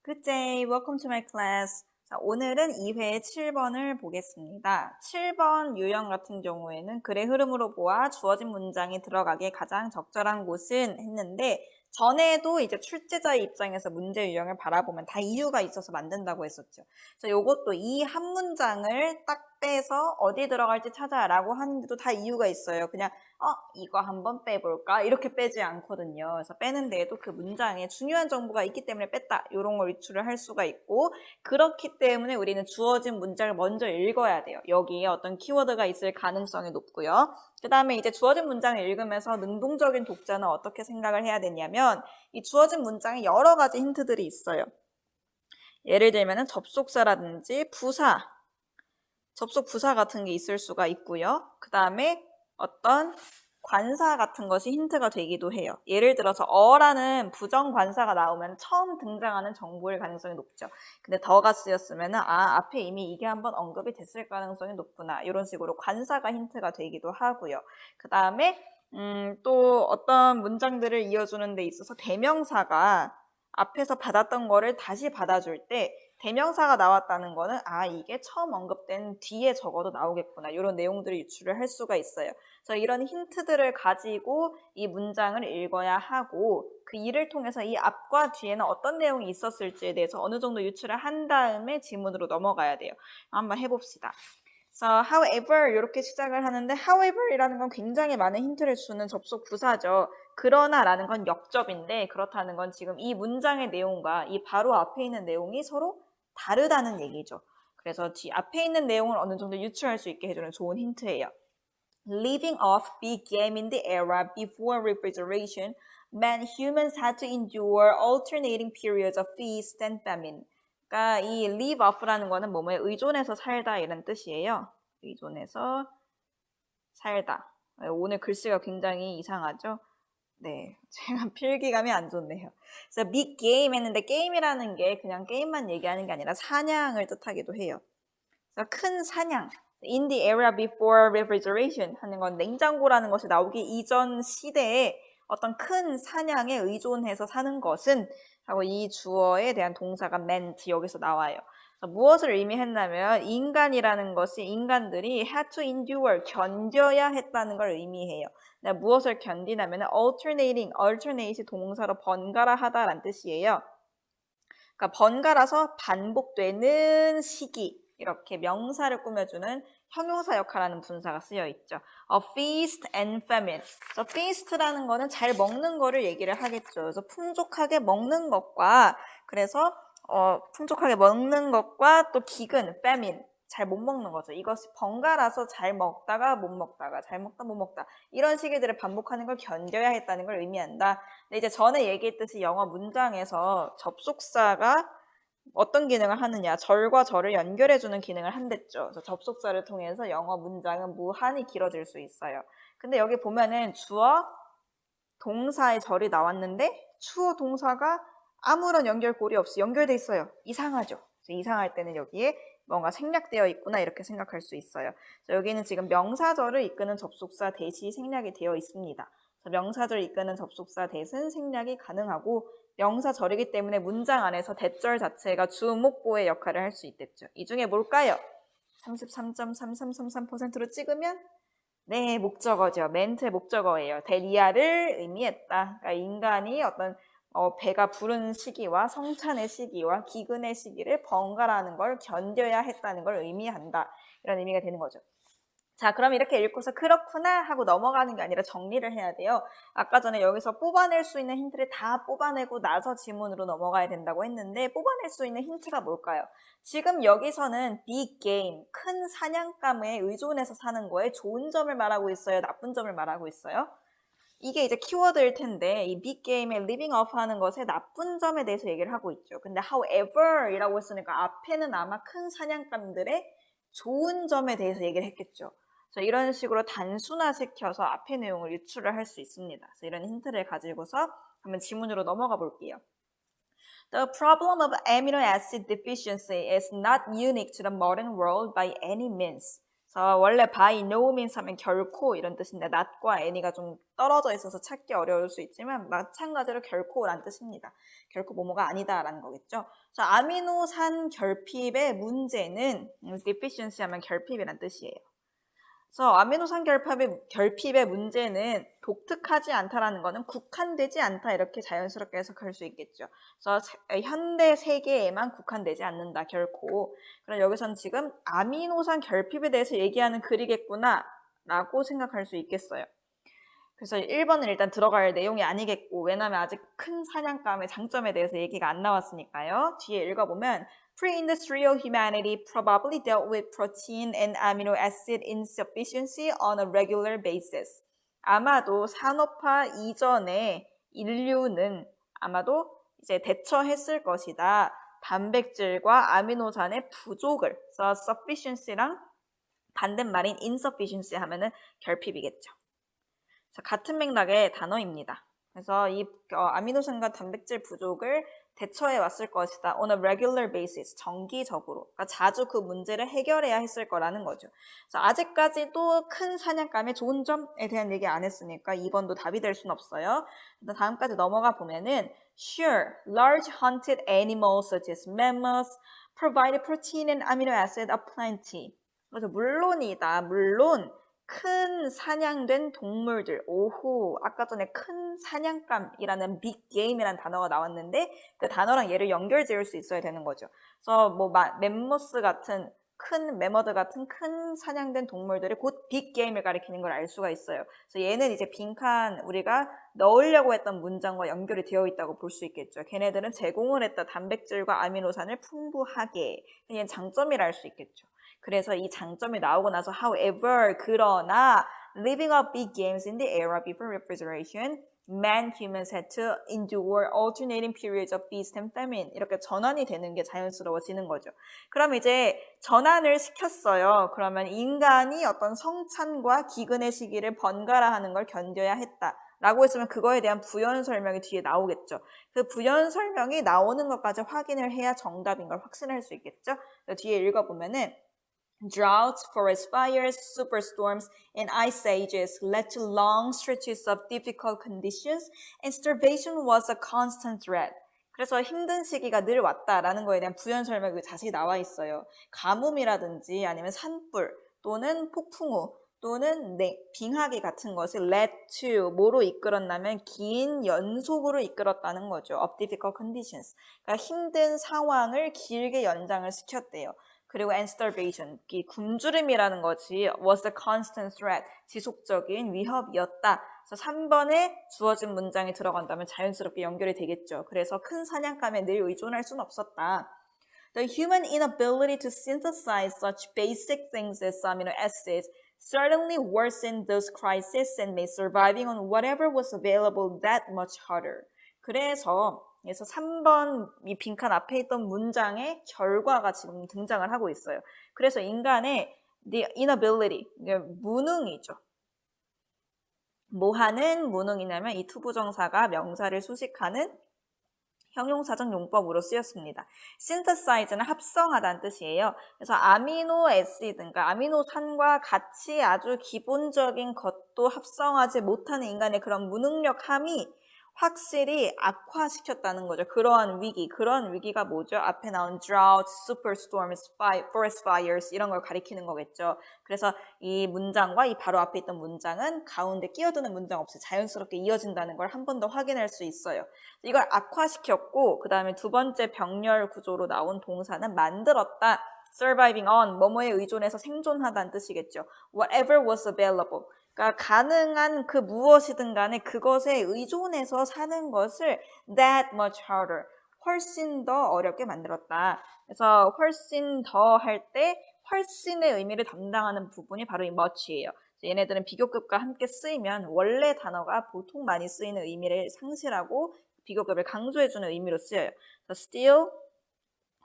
Good day, welcome to my class. 자, 오늘은 2회 7번을 보겠습니다. 7번 유형 같은 경우에는 글의 흐름으로 보아 주어진 문장에 들어가기에 가장 적절한 곳은 했는데 전에도 이제 출제자의 입장에서 문제 유형을 바라보면 다 이유가 있어서 만든다고 했었죠. 그래서 이것도 이 한 문장을 딱 빼서 어디 들어갈지 찾아라고 하는데도 다 이유가 있어요. 그냥 이거 한번 빼볼까? 이렇게 빼지 않거든요. 그래서 빼는 데에도 그 문장에 중요한 정보가 있기 때문에 뺐다. 이런 걸 유출을 할 수가 있고 그렇기 때문에 우리는 주어진 문장을 먼저 읽어야 돼요. 여기에 어떤 키워드가 있을 가능성이 높고요. 그 다음에 이제 주어진 문장을 읽으면서 능동적인 독자는 어떻게 생각을 해야 되냐면 이 주어진 문장에 여러 가지 힌트들이 있어요. 예를 들면 접속사라든지 부사, 접속 부사 같은 게 있을 수가 있고요. 그 다음에 어떤 관사 같은 것이 힌트가 되기도 해요. 예를 들어서 어라는 부정관사가 나오면 처음 등장하는 정보일 가능성이 높죠. 근데 더가 쓰였으면 앞에 이미 이게 한번 언급이 됐을 가능성이 높구나. 이런 식으로 관사가 힌트가 되기도 하고요. 그 다음에 또 어떤 문장들을 이어주는 데 있어서 대명사가 앞에서 받았던 거를 다시 받아줄 때 대명사가 나왔다는 거는 이게 처음 언급된 뒤에 적어도 나오겠구나. 이런 내용들을 유출을 할 수가 있어요. 그래서 이런 힌트들을 가지고 이 문장을 읽어야 하고 그 일을 통해서 이 앞과 뒤에는 어떤 내용이 있었을지에 대해서 어느 정도 유출을 한 다음에 지문으로 넘어가야 돼요. 한번 해봅시다. So, however 이렇게 시작을 하는데 however이라는 건 굉장히 많은 힌트를 주는 접속 부사죠. 그러나라는 건 역접인데 그렇다는 건 지금 이 문장의 내용과 이 바로 앞에 있는 내용이 서로 다르다는 얘기죠. 그래서 뒤 앞에 있는 내용을 어느 정도 유추할 수 있게 해주는 좋은 힌트예요. Living off big game in the era before refrigeration meant humans had to endure alternating periods of feast and famine. 그러니까 이 live off라는 거는 뭐뭐에 의존해서 살다 이런 뜻이에요. 의존해서 살다. 오늘 글씨가 굉장히 이상하죠? 네, 제가 필기감이 안 좋네요. 그래서 big game 했는데 게임이라는 게 그냥 게임만 얘기하는 게 아니라 사냥을 뜻하기도 해요. 그래서 큰 사냥. In the era before refrigeration 하는 건 냉장고라는 것이 나오기 이전 시대에 어떤 큰 사냥에 의존해서 사는 것은 하고 이 주어에 대한 동사가 meant 여기서 나와요. 무엇을 의미했냐면 인간이라는 것이 인간들이 had to endure 견뎌야 했다는 걸 의미해요. 무엇을 견디냐면 alternate이 동사로 번갈아 하다라는 뜻이에요. 그러니까 번갈아서 반복되는 시기 이렇게 명사를 꾸며주는 형용사 역할하는 분사가 쓰여 있죠. A feast and famine. 그래서 feast라는 거는 잘 먹는 거를 얘기를 하겠죠. 그래서 풍족하게 먹는 것과 또 기근, famine. 잘 못 먹는 거죠. 이것이 번갈아서 잘 먹다가 못 먹다가 잘 먹다 못 먹다 이런 시기들을 반복하는 걸 견뎌야 했다는 걸 의미한다. 근데 이제 전에 얘기했듯이 영어 문장에서 접속사가 어떤 기능을 하느냐, 절과 절을 연결해주는 기능을 한댔죠. 그래서 접속사를 통해서 영어 문장은 무한히 길어질 수 있어요. 근데 여기 보면은 주어, 동사의 절이 나왔는데 주어 동사가 아무런 연결고리 없이 연결돼 있어요. 이상하죠? 이상할 때는 여기에 뭔가 생략되어 있구나 이렇게 생각할 수 있어요. 여기는 지금 명사절을 이끄는 접속사 대시 생략이 되어 있습니다. 명사절 이끄는 접속사 대신 생략이 가능하고 명사절이기 때문에 문장 안에서 대절 자체가 주목보의 역할을 할 수 있겠죠. 이 중에 뭘까요? 33.3333%로 찍으면 네, 목적어죠. 멘트의 목적어예요. 대리아를 의미했다. 그러니까 인간이 어떤 배가 부른 시기와 성찬의 시기와 기근의 시기를 번갈아하는 걸 견뎌야 했다는 걸 의미한다. 이런 의미가 되는 거죠. 자, 그럼 이렇게 읽고서 그렇구나 하고 넘어가는 게 아니라 정리를 해야 돼요. 아까 전에 여기서 뽑아낼 수 있는 힌트를 다 뽑아내고 나서 지문으로 넘어가야 된다고 했는데 뽑아낼 수 있는 힌트가 뭘까요? 지금 여기서는 big game, 큰 사냥감에 의존해서 사는 거에 좋은 점을 말하고 있어요? 나쁜 점을 말하고 있어요? 이게 이제 키워드일 텐데 이 big game에 living off 하는 것의 나쁜 점에 대해서 얘기를 하고 있죠. 근데 however 이라고 했으니까 앞에는 아마 큰 사냥감들의 좋은 점에 대해서 얘기를 했겠죠. 그래서 이런 식으로 단순화시켜서 앞의 내용을 유출을 할 수 있습니다. 그래서 이런 힌트를 가지고서 한번 지문으로 넘어가 볼게요. The problem of amino acid deficiency is not unique to the modern world by any means. 그래서 원래 by no means 하면 결코 이런 뜻인데 not과 any가 좀 떨어져 있어서 찾기 어려울 수 있지만 마찬가지로 결코란 뜻입니다. 결코 뭐뭐가 아니다라는 거겠죠. 그래서 아미노산 결핍의 문제는 deficiency 하면 결핍이란 뜻이에요. 그래서 아미노산 결핍의 문제는 독특하지 않다라는 거는 국한되지 않다 이렇게 자연스럽게 해석할 수 있겠죠. 그래서 현대 세계에만 국한되지 않는다 결코. 그럼 여기서는 지금 아미노산 결핍에 대해서 얘기하는 글이겠구나 라고 생각할 수 있겠어요. 그래서 1번은 일단 들어갈 내용이 아니겠고 왜냐하면 아직 큰 사냥감의 장점에 대해서 얘기가 안 나왔으니까요. 뒤에 읽어보면 Pre-industrial humanity probably dealt with protein and amino acid insufficiency on a regular basis. 아마도 산업화 이전에 인류는 아마도 이제 대처했을 것이다. 단백질과 아미노산의 부족을. 그래서 sufficiency랑 반대말인 insufficiency 하면은 결핍이겠죠. 같은 맥락의 단어입니다. 그래서 이 아미노산과 단백질 부족을 대처해 왔을 것이다. On a regular basis, 정기적으로. 그러니까 자주 그 문제를 해결해야 했을 거라는 거죠. 그래서 아직까지도 큰 사냥감의 좋은 점에 대한 얘기 안 했으니까 2번도 답이 될 순 없어요. 다음까지 넘어가 보면은 Sure, large hunted animals such as mammoths provide protein and amino acid aplenty. 그래서 물론이다. 물론 큰 사냥된 동물들, 오호, 아까 전에 큰 사냥감이라는 빅 게임이라는 단어가 나왔는데 그 단어랑 얘를 연결 지을 수 있어야 되는 거죠. 그래서 뭐 맘모스 같은 매머드 같은 큰 사냥된 동물들이 곧 빅 게임을 가리키는 걸 알 수가 있어요. 그래서 얘는 이제 빈칸 우리가 넣으려고 했던 문장과 연결이 되어 있다고 볼 수 있겠죠. 걔네들은 제공을 했다 단백질과 아미노산을 풍부하게. 얘는 장점이라 할 수 있겠죠. 그래서 이 장점이 나오고 나서 however 그러나 living up big games in the era before refrigeration humans had to endure alternating periods of feast and famine 이렇게 전환이 되는 게 자연스러워지는 거죠. 그럼 이제 전환을 시켰어요. 그러면 인간이 어떤 성찬과 기근의 시기를 번갈아 하는 걸 견뎌야 했다. 라고 했으면 그거에 대한 부연 설명이 뒤에 나오겠죠. 그 부연 설명이 나오는 것까지 확인을 해야 정답인 걸 확신할 수 있겠죠. 뒤에 읽어보면은 Droughts, forest fires, superstorms, and ice ages led to long stretches of difficult conditions, and starvation was a constant threat. 그래서 힘든 시기가 늘 왔다라는 거에 대한 부연 설명이 자세히 나와 있어요. 가뭄이라든지 아니면 산불 또는 폭풍우 또는 빙하기 같은 것을 led to 뭐로 이끌었냐면 긴 연속으로 이끌었다는 거죠. of difficult conditions. 그러니까 힘든 상황을 길게 연장을 시켰대요. 그리고 and starvation, 이 굶주림이라는 것이 was a constant threat, 지속적인 위협이었다. 그래서 3번에 주어진 문장이 들어간다면 자연스럽게 연결이 되겠죠. 그래서 큰 사냥감에 늘 의존할 수는 없었다. The human inability to synthesize such basic things as amino acids certainly worsened those crises and made surviving on whatever was available that much harder. 그래서 3번 이 빈칸 앞에 있던 문장의 결과가 지금 등장을 하고 있어요. 그래서 인간의 the inability, 무능이죠. 뭐 하는 무능이냐면 이 투부정사가 명사를 수식하는 형용사적 용법으로 쓰였습니다. synthesize는 합성하다는 뜻이에요. 그래서 아미노 애시드, 그러니까 아미노산과 같이 아주 기본적인 것도 합성하지 못하는 인간의 그런 무능력함이 확실히 악화시켰다는 거죠. 그런 위기가 뭐죠? 앞에 나온 drought, superstorms, forest fires 이런 걸 가리키는 거겠죠. 그래서 이 문장과 이 바로 앞에 있던 문장은 가운데 끼어드는 문장 없이 자연스럽게 이어진다는 걸 한 번 더 확인할 수 있어요. 이걸 악화시켰고 그 다음에 두 번째 병렬 구조로 나온 동사는 만들었다. surviving on, 뭐뭐에 의존해서 생존하다는 뜻이겠죠. whatever was available. 그러니까 가능한 그 무엇이든 간에 그것에 의존해서 사는 것을 that much harder, 훨씬 더 어렵게 만들었다. 그래서 훨씬 더 할 때 훨씬의 의미를 담당하는 부분이 바로 이 much예요. 얘네들은 비교급과 함께 쓰이면 원래 단어가 보통 많이 쓰이는 의미를 상실하고 비교급을 강조해주는 의미로 쓰여요. still,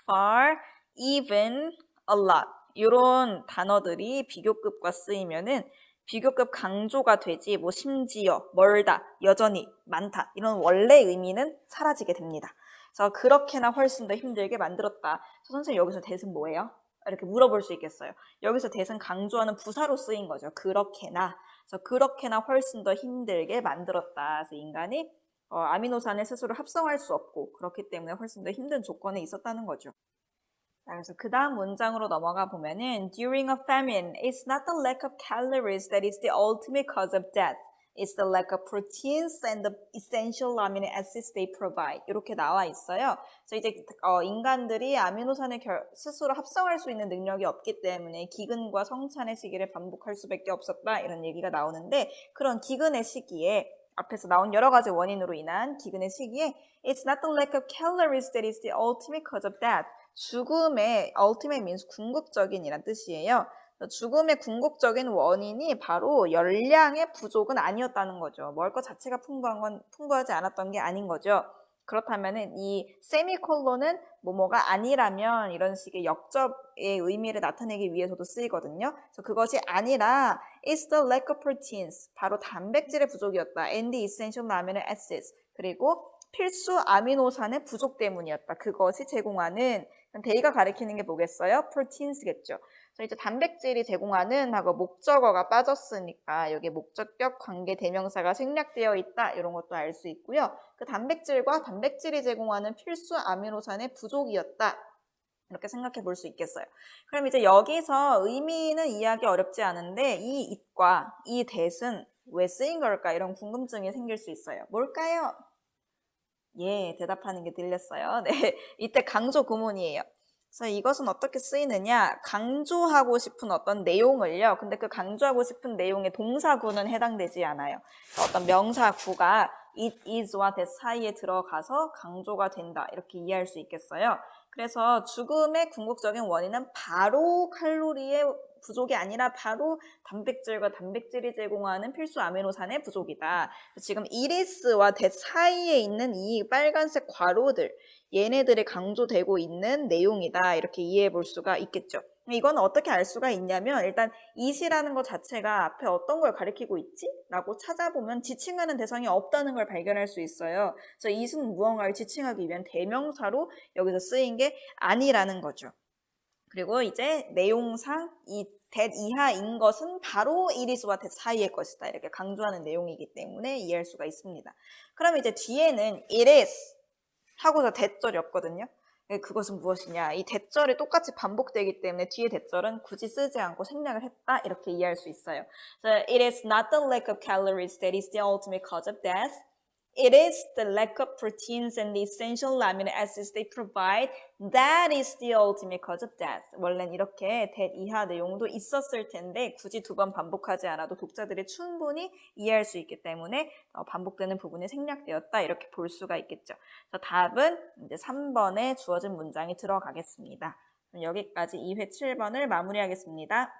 far, even, a lot 이런 단어들이 비교급과 쓰이면은 비교급 강조가 되지 뭐 심지어, 멀다, 여전히, 많다 이런 원래 의미는 사라지게 됩니다. 그래서 그렇게나 훨씬 더 힘들게 만들었다. 선생님 여기서 대신 뭐예요? 이렇게 물어볼 수 있겠어요. 여기서 that은 강조하는 부사로 쓰인 거죠. 그렇게나. 그래서 그렇게나 훨씬 더 힘들게 만들었다. 그래서 인간이 아미노산을 스스로 합성할 수 없고 그렇기 때문에 훨씬 더 힘든 조건에 있었다는 거죠. 자, 그래서 그 다음 문장으로 넘어가 보면은 During a famine, it's not the lack of calories that is the ultimate cause of death. It's the lack of proteins and the essential amino acids they provide. 이렇게 나와 있어요. 그래서 이제 인간들이 아미노산을 스스로 합성할 수 있는 능력이 없기 때문에 기근과 성찬의 시기를 반복할 수밖에 없었다. 이런 얘기가 나오는데 그런 기근의 시기에 앞에서 나온 여러 가지 원인으로 인한 기근의 시기에 It's not the lack of calories that is the ultimate cause of death. 죽음의 ultimate means 궁극적인 이란 뜻이에요. 죽음의 궁극적인 원인이 바로 열량의 부족은 아니었다는 거죠. 먹을 것 자체가 풍부하지 않았던 게 아닌 거죠. 그렇다면은 이 세미콜론은 뭐뭐가 아니라면 이런 식의 역접의 의미를 나타내기 위해서도 쓰이거든요. 그래서 그것이 아니라 it's the lack of proteins, 바로 단백질의 부족이었다. and the essential amino acids, 그리고 필수 아미노산의 부족 때문이었다. 그것이 제공하는, 데이가 가리키는 게 뭐겠어요? proteins겠죠. 그래서 이제 단백질이 제공하는 하고 목적어가 빠졌으니까 여기 목적격 관계 대명사가 생략되어 있다. 이런 것도 알 수 있고요. 그 단백질과 단백질이 제공하는 필수 아미노산의 부족이었다. 이렇게 생각해 볼 수 있겠어요. 그럼 이제 여기서 의미는 이해하기 어렵지 않은데 이 it과 이 that은 왜 쓰인 걸까? 이런 궁금증이 생길 수 있어요. 뭘까요? 예, 대답하는 게 들렸어요. 네, 이때 강조 구문이에요. 그래서 이것은 어떻게 쓰이느냐? 강조하고 싶은 어떤 내용을요. 근데 그 강조하고 싶은 내용의 동사구는 해당되지 않아요. 어떤 명사구가 it is와 that 사이에 들어가서 강조가 된다. 이렇게 이해할 수 있겠어요. 그래서 죽음의 궁극적인 원인은 바로 칼로리의 부족이 아니라 바로 단백질과 단백질이 제공하는 필수 아미노산의 부족이다. 지금 이리스와 대 사이에 있는 이 빨간색 괄호들, 얘네들이 강조되고 있는 내용이다. 이렇게 이해해 볼 수가 있겠죠. 이건 어떻게 알 수가 있냐면 일단 it이라는 것 자체가 앞에 어떤 걸 가리키고 있지? 라고 찾아보면 지칭하는 대상이 없다는 걸 발견할 수 있어요. 그래서 it은 무언가를 지칭하기 위한 대명사로 여기서 쓰인 게 아니라는 거죠. 그리고 이제 내용상 이 that 이하인 것은 바로 이리스와 that 사이의 것이다. 이렇게 강조하는 내용이기 때문에 이해할 수가 있습니다. 그럼 이제 뒤에는 it is 하고서 that절이 없거든요. 그것은 무엇이냐? 이 that절이 똑같이 반복되기 때문에 뒤에 that절은 굳이 쓰지 않고 생략을 했다. 이렇게 이해할 수 있어요. So it is not the lack of calories that is the ultimate cause of death. It is the lack of proteins and the essential amino acids they provide that is the ultimate cause of death. 원래는 이렇게 that 이하 내용도 있었을 텐데 굳이 두 번 반복하지 않아도 독자들이 충분히 이해할 수 있기 때문에 반복되는 부분이 생략되었다. 이렇게 볼 수가 있겠죠. 그래서 답은 이제 3번에 주어진 문장이 들어가겠습니다. 여기까지 2회 7번을 마무리하겠습니다.